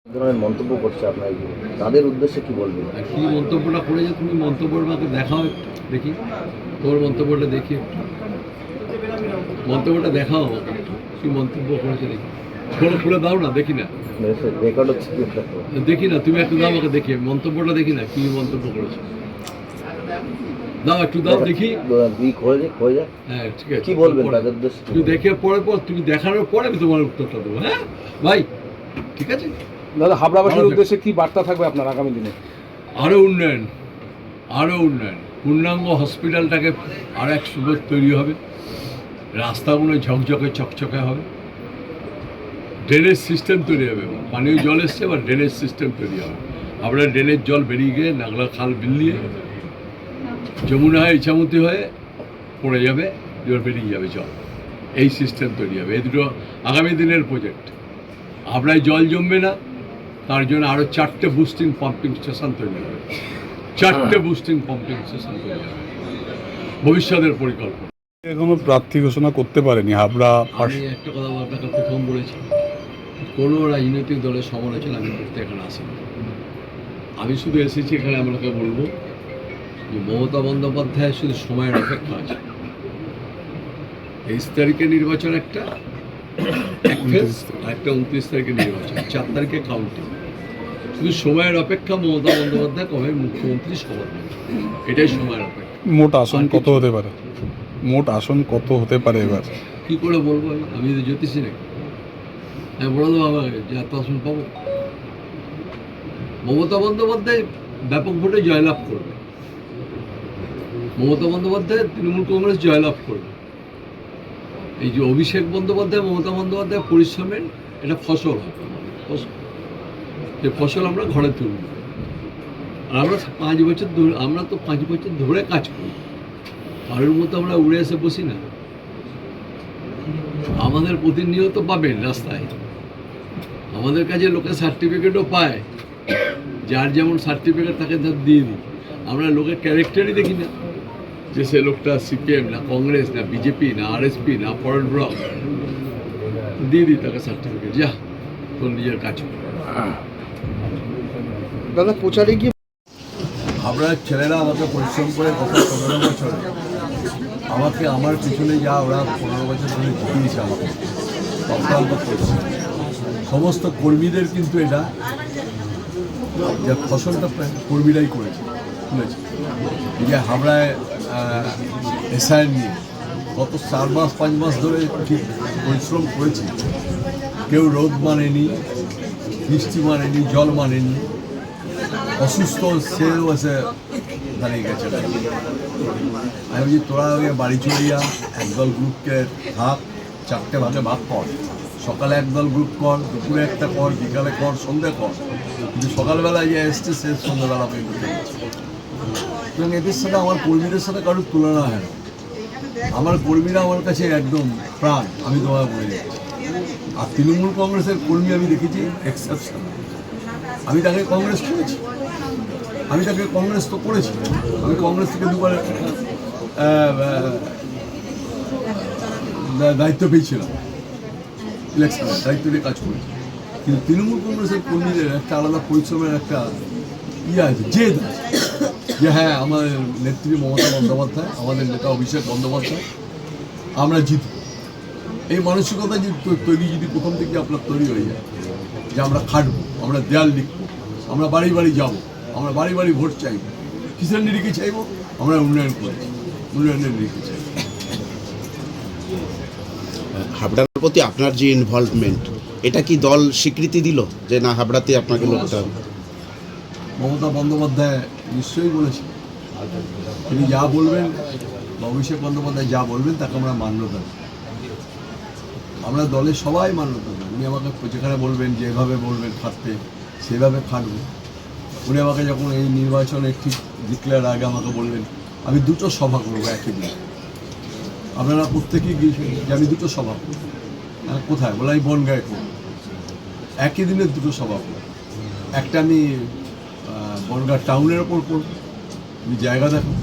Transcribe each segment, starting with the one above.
ধরনের মন্তব্য করছে আপনার, তাদের উদ্দেশ্যে কি বলবেন? আর কি মন্তব্যটা করেছে তুমি মন্তব্যটা আমাকে দেখাও একটু দেখি, তোমার মন্তব্যটা দেখি একটু, মন্তব্যটা দেখাও আমাকে একটু, কি মন্তব্য করেছে দেখি, খুলে খুলে দাও না, দেখি না, রেকর্ড হচ্ছে কি? দেখি না, তুমি একটু দাও আমাকে দেখি, মন্তব্যটা দেখি না, কি মন্তব্য করেছে, দাও একটু দাও দেখি। হ্যাঁ, ঠিক আছে, কি বলবেন তাদের উদ্দেশ্যে? তুমি দেখে পরে তুমি দেখানোর পরে আমি তোমার উত্তরটা দেবো। হ্যাঁ ভাই, ঠিক আছে দাদা, হাবড়াবাসীর উদ্দেশ্যে কি বার্তা থাকবে আপনার আগামী দিনে? আরও উন্নয়ন, আরও উন্নয়ন, পূর্ণাঙ্গ হসপিটালটাকে আর এক সুযোগ তৈরি হবে, রাস্তাগুলো ঝকঝকে চকচকে হবে, ড্রেনেজ সিস্টেম তৈরি হবে, পানীয় জল এসছে বা ড্রেনেজ সিস্টেম তৈরি হবে, আমরা ড্রেনের জল বেরিয়ে গিয়ে নাগলা খাল বিলিয়ে যমুনা হয়ে ইছামতি হয়ে পড়ে যাবে, জল বেরিয়ে যাবে জল, এই সিস্টেম তৈরি হবে। এই দুটো আগামী দিনের প্রজেক্ট। হাবড়ায় জল জমবে না, তার জন্য আরও 4টে বুস্টিং পাম্পিং স্টেশন তৈরি হবে, 4টে বুস্টিং পাম্পিং স্টেশন তৈরি হবে, ভবিষ্যতের পরিকল্পনা। এখনো প্রার্থী ঘোষণা করতে পারেনি হাবড়া। আমি একটা কথা আপনাকে প্রথম বলেছি, কোনো রাজনৈতিক দলের সমালোচনা আমি করতে এখানে আসিনি। আমি শুধু এসেছি এখানে আপনাকে বলবো যে মমতা বন্দ্যোপাধ্যায় শুধু সময়ের অপেক্ষা আছে। 23 তারিখে নির্বাচন একটা, একটা 29 তারিখে নির্বাচন, 4 তারিখে কাউন্টিং। শুধু সময়ের অপেক্ষা, মমতা বন্দ্যোপাধ্যায় কবে মুখ্যমন্ত্রী শপথ নেবেন, এটাই সময়ের অপেক্ষা। মোট আসন কত হতে পারে? মোট আসন কত হতে পারে এবার? কী করে বলবো আমি তো জ্যোতিষী নাকি? আমি বলে দেবো আমাকে যে এত আসন পাবো। মমতা বন্দ্যোপাধ্যায় ব্যাপক ভোটে জয়লাভ করবে, মমতা বন্দ্যোপাধ্যায় তৃণমূল কংগ্রেস জয়লাভ করবে। এই যে অভিষেক বন্দ্যোপাধ্যায়, মমতা বন্দ্যোপাধ্যায় পরিশ্রমের এটা ফসল হবে, ফসল, যে ফসল আমরা ঘরে তুলব। আর আমরা 5 বছর ধরে, আমরা তো 5 বছর ধরে কাজ করি, কারোর মতো আমরা উড়ে এসে বসি না। আমাদের প্রতিনিয়ত পাবেন রাস্তায়, আমাদের কাছে লোকে সার্টিফিকেটও পায়, যার যেমন সার্টিফিকেট তাকে তার দিয়ে দিই। আমরা লোকের ক্যারেক্টারই দেখি না, যে সে লোকটা সিপিএম না কংগ্রেস না বিজেপি না আরএসপি না ফরওয়ার্ড ব্লক, দিয়ে দিই তাকে সার্টিফিকেট, যা তোর নিজের কাজ কর। দাদা, প্রচারে গিয়ে হাবড়ার ছেলেরা আমাকে পরিশ্রম করে গত 15 বছরে আমাকে, আমার পিছনে যা ওরা 15 বছর ধরে জিতিয়েছে, আমাকে অক্লান্ত করেছে। সমস্ত কর্মীদের কিন্তু এটা যে ফসলটা কর্মীরাই করেছে, তুলেছে। এই যে হাবড়ায় এসআইআর নিয়ে গত 4 মাস 5 মাস ধরে ঠিক পরিশ্রম করেছি। কেউ রোদ মানেনি, বৃষ্টি মানেনি, জল মানেনি, অসুস্থ সেও এসে দাঁড়িয়ে গেছে। আমি বলছি তোরা বাড়ি চলিয়া একদল গ্রুপকে থাক, 4টে ভাগে ভাগ কর, সকালে একদল গ্রুপ কর, দুপুরে একটা কর, বিকালে কর, সন্ধ্যে কর, কিন্তু সকালবেলায় যে এসছে সে সন্ধ্যাবেলা পর্যন্ত চলছে। এবং এদের সাথে আমার কর্মীদের সাথে কারোর তুলনা হয় না। আমার কর্মীরা আমার কাছে একদম প্রাণ, আমি তোমায় বলে যাচ্ছি। আর তৃণমূল কংগ্রেসের কর্মী আমি দেখেছি এক্সেপশন। আমি তাকে কংগ্রেস করেছি, আমি তাকে কংগ্রেস তো করেছি, আমি কংগ্রেস থেকে 2বার দায়িত্ব পেয়েছিলাম, ইলেকশনের দায়িত্ব নিয়ে কাজ করেছি। কিন্তু তৃণমূল কংগ্রেসের কর্মীদের একটা আলাদা পরিশ্রমের একটা আছে, জেদ আছে, যে হ্যাঁ আমাদের নেত্রী মমতা বন্দ্যোপাধ্যায়, আমাদের নেতা অভিষেক বন্দ্যোপাধ্যায়, আমরা জিতব। এই মানসিকতা যদি তৈরি, যদি প্রথম থেকে আপনার তৈরি হয়ে যায় যে আমরা খাটবো, আমরা দেয়াল লিখবো, আমরা বাড়ি বাড়ি যাবো, আমরা বাড়ি বাড়ি ভোট চাইব, কিসের নিরিখে চাইবো? আমরা উন্নয়ন করেছি, উন্নয়নের নিরিখে চাইব। হাবড়ার প্রতি আপনার যে ইনভলভমেন্ট, এটা কি দল স্বীকৃতি দিল যে না হাবড়াতে আপনাকে লড়তে হবে? মমতা বন্দ্যোপাধ্যায় নিশ্চয়ই বলেছেন, তিনি যা বলবেন বা অভিষেক বন্দ্যোপাধ্যায় যা বলবেন তাকে আমরা মান্যতা দিই। আমরা দলের সবাই মান্যতা দিই। উনি আমাকে যেখানে বলবেন, যেভাবে বলবেন খাটতে, সেভাবে খাটবো। উনি আমাকে যখন এই নির্বাচনে ঠিক ডিক্লেয়ার আগে আমাকে বললেন আমি 2টো সভা করবো একই দিন, আপনারা প্রত্যেকেই গিয়েছেন যে আমি 2টো সভা করবো। কোথায়? বলে আমি বনগাঁয়ে করবো। একই দিনে 2টো সভা করবো। একটা আমি বনগাঁ টাউনের ওপর করবো, আমি জায়গা দেখো,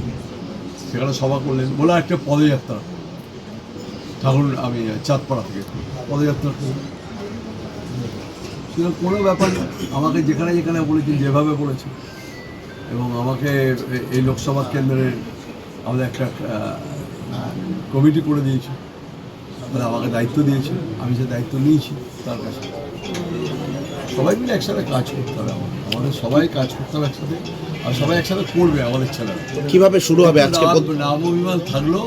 সেখানে সভা করলেন। বলে একটা পদযাত্রা, তখন আমি চাঁদপাড়া থেকে পদযাত্রা করব। সেরকম কোনো ব্যাপার না, আমাকে যেখানে যেখানে বলেছেন যেভাবে বলেছেন, এবং আমাকে এই লোকসভা কেন্দ্রের আমাদের একটা কমিটি করে দিয়েছে, তারা আমাকে দায়িত্ব দিয়েছে, আমি সে দায়িত্ব নিয়েছি তার কাছে। সবাই মিলে একসাথে কাজ করতে হবে, আমাদের সবাই কাজ করতে হবে একসাথে, আর সবাই একসাথে করবে আমাদের ছেলেরা। কিভাবে শুরু হবে আজকে? নাম অভিমান থাকলেও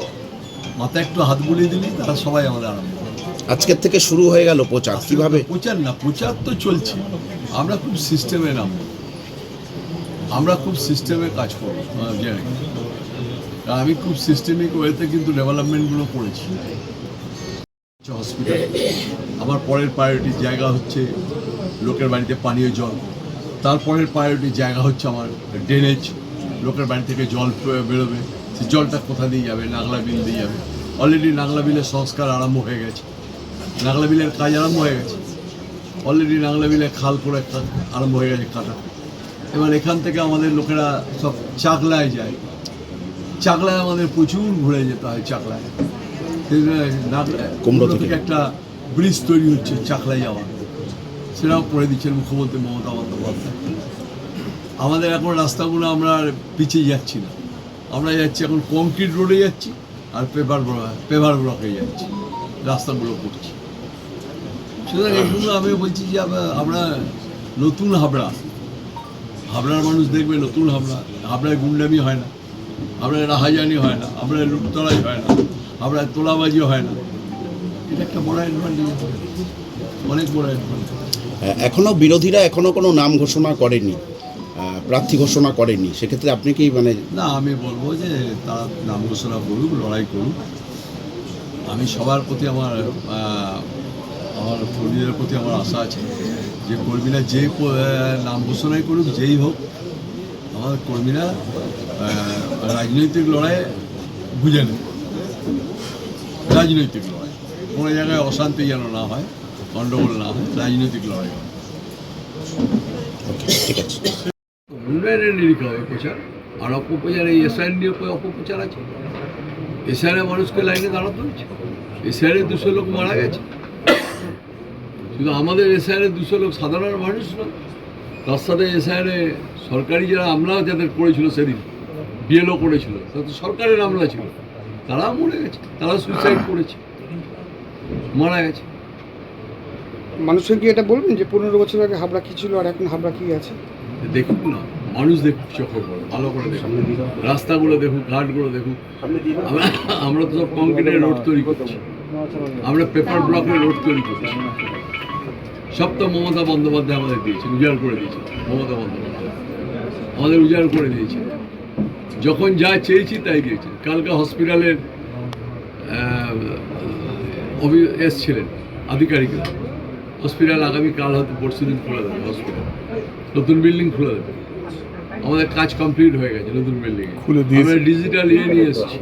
মাথায় একটু হাত বুলিয়ে দিলি তারা সবাই আমাদের আরম্ভ করবে। আজকের থেকে শুরু হয়ে গেল প্রচার, কিভাবে? প্রচার না, প্রচার তো চলছে, আমরা খুব সিস্টেমে নামবো, আমরা খুব সিস্টেমে কাজ করবো। আমি খুব সিস্টেমিক ওয়েতে কিন্তু ডেভেলপমেন্টগুলো করেছি। হসপিটাল আমার পরের প্রায়োরিটির জায়গা হচ্ছে লোকের বাড়িতে পানীয় জল, তারপরের প্রায়োরিটির জায়গা হচ্ছে আমার ড্রেনেজ, লোকের বাড়ি থেকে জল বেরোবে, সে জলটা কোথা দিয়ে যাবে, নাগলা বিল দিয়ে যাবে। অলরেডি নাগলা বিলের সংস্কার আরম্ভ হয়ে গেছে, নাগলা বিলের কাজ আরম্ভ হয়ে গেছে, অলরেডি নাগলা বিলের খাল করে আরম্ভ হয়ে গেছে কাটা। এবার এখান থেকে আমাদের লোকেরা সব চাকলায় যায়, চাকলায় আমাদের প্রচুর ঘুরে যেতে হয়। চাকলায় কুমড়ো থেকে একটা ব্রিজ তৈরি হচ্ছে চাকলায় যাওয়া, সেটাও করে দিচ্ছেন মুখ্যমন্ত্রী মমতা বন্দ্যোপাধ্যায়। আমাদের এখন রাস্তাগুলো আমরা আর পিছিয়ে যাচ্ছি না, আমরা যাচ্ছি এখন কংক্রিট রোডে যাচ্ছি আর পেভার ব্লকে যাচ্ছি, রাস্তাগুলো করছি। সুতরাং এগুলো আমি বলছি যে আমরা নতুন হাবড়ার মানুষ দেখবে নতুন হাবড়ায় গুন্ডামি হয় না, হাবড়ায় রাহাজানি হয় না, হাবড়ায় লুটতরাজ হয় না, হাবড়ায় তোলাবাজি হয় না। এটা একটা বড় অ্যাডভান্টেজ, অনেক বড় অ্যাডভান্টেজ। এখনো বিরোধীরা এখনো কোনো নাম ঘোষণা করেনি, প্রার্থী ঘোষণা করেনি, সেক্ষেত্রে আপনি কি না, আমি বলবো যে তারা নাম ঘোষণা করুক, লড়াই করুক। আমি সবার প্রতি আমার কর্মীদের প্রতি আমার আশা আছে যে কর্মীরা যে নাম ঘোষণাই করুক, যেই হোক, আমার কর্মীরা রাজনৈতিক লড়াই বুঝে নেব, রাজনৈতিক লড়াই, কোনো জায়গায় অশান্তি যেন না হয়, গণ্ডগোল না হয়, রাজনৈতিক লড়াই হয়। ঠিক আছে, উন্নয়নের নিরিখে হবে প্রচার, আর অপপ্রচার এই এসআইএন নিয়ে অপপ্রচার আছে। এসআইএনে মানুষকে লাইনে দাঁড়াতে হচ্ছে, এসআইএনে 200 লোক মারা গেছে। শুধু আমাদের এসআইএনে 200 লোক সাধারণ মানুষ না, তার সাথে এসআইএনে সরকারি যারা আমলা যাদের করেছিল সেদিন, বিএলও করেছিল, তাতে সরকারের আমলা ছিল, তারা মরে গেছে, তারা সুইসাইড করেছে, মারা গেছে। মানুষকে কি এটা বলবেন যে 15 বছর আগে হাবড়া কি ছিল আর এখন হাবড়া কি আছে? দেখুক না, মানুষ দেখুক, চোখে পড়ে ভালো করে দেখুক, রাস্তাগুলো দেখুক, ঘাটগুলো দেখুক। আমরা তো সব কংক্রিটের রোড তৈরি করছি, আমরা পেপার ব্লকের রোড তৈরি করছি, সব তো মমতা বন্দ্যোপাধ্যায় আমাদের দিয়েছেন, উজাড় করে দিয়েছে মমতা বন্দ্যোপাধ্যায়, আমাদের উজাড় করে দিয়েছে। যখন যা চেয়েছি তাই দিয়েছে। কালকে হসপিটালের এসছিলেন আধিকারিকরা, হসপিটাল আগামীকাল হয়তো পরশুদিন খুলে দেবে, হসপিটাল নতুন বিল্ডিং খুলে দেবে। আমাদের কাজ কমপ্লিট হয়ে গেছে, নতুন বিল্ডিং আমরা ডিজিটাল নিয়ে এসেছি।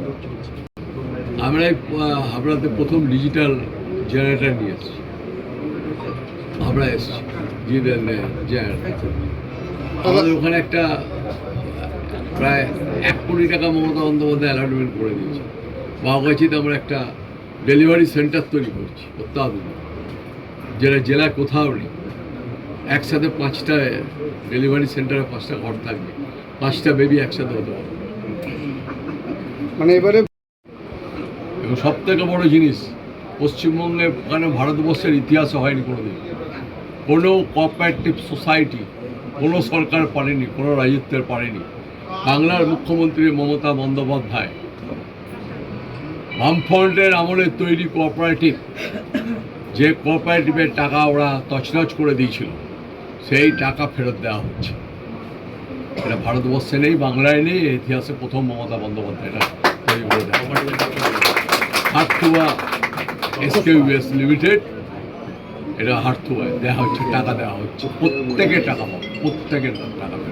আমরা হাবড়াতে প্রথম ডিজিটাল জেনারেটর নিয়ে এসেছি, হাবড়া এসেছি ডিজিটাল জেনারেটর। আমাদের ওখানে একটা প্রায় 1 কোটি টাকা মমতা বন্দ্যোপাধ্যায় অ্যালটমেন্ট করে দিয়েছে। বাউগাছিতে আমরা একটা ডেলিভারি সেন্টার তৈরি করছি, অত্যাধুনিক, যেটা জেলায় কোথাও নেই। একসাথে 5টা ডেলিভারি সেন্টারে 5টা ঘর থাকবে, 5টা বেবি একসাথে হতে হবে। মানে এবারে এবং সব থেকে বড় জিনিস, পশ্চিমবঙ্গে কেন ভারতবর্ষের ইতিহাসে হয়নি কোনোদিন, কোনো কোঅপারেটিভ সোসাইটি কোনো সরকার পারেনি, কোনো রাজত্বের পারেনি। বাংলার মুখ্যমন্ত্রী মমতা বন্দ্যোপাধ্যায় বামফ্রন্টের আমলে তৈরি কোঅপারেটিভ, যে কোঅপারেটিভের টাকা ওরা তছনছ করে দিয়েছিল, সেই টাকা ফেরত দেওয়া হচ্ছে। এটা ভারতবর্ষে নেই, বাংলায় নেই, ইতিহাসে প্রথম মমতা বন্দ্যোপাধ্যায় এটা তৈরি করে দেওয়া। হারথুয়া এসকেউএস লিমিটেড, এটা হারথুয়ায় দেওয়া হচ্ছে, টাকা দেওয়া হচ্ছে, প্রত্যেকের টাকা পাবে, প্রত্যেকের টাকা পাবে।